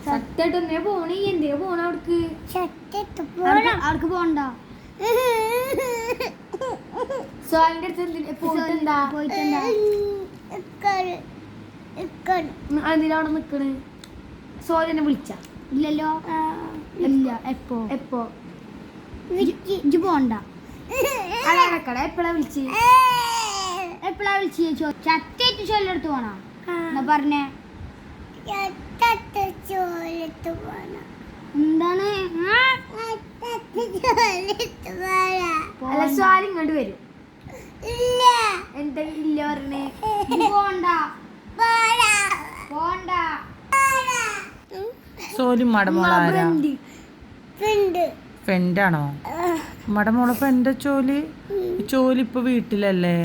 സത്യായിട്ട് പോണേ എന്തിനാ പോണ അവിടക്ക് അവർക്ക് പോണ്ട. സോയിന്റെ അടുത്ത് പോയിട്ടെന്താ എന്തിനാ അവിടെ നിക്കണ്? സോയിനെ വിളിച്ച ഇല്ലല്ലോ. ഇല്ല. എപ്പോ എപ്പോ ഇജ്ജ് പോണ്ട. എപ്പഴാ വിളിച്ച് ചത്തേറ്റ് ചൊല്ലടുത്ത് പോണോ എന്നാ പറഞ്ഞേ? എന്താണ്? അല്ല സ്വാൽ ഇങ്ങോട്ട് വരും. എന്താ ഇല്ല പറഞ്ഞേ? പോണ്ട പോണ്ട. സോലി മടമോളാരാ? ഫ്രണ്ടാണോ മടമോളെ? ഫ്രണ്ട് ചോലി ചോലി ഇപ്പൊ വീട്ടിലല്ലേ?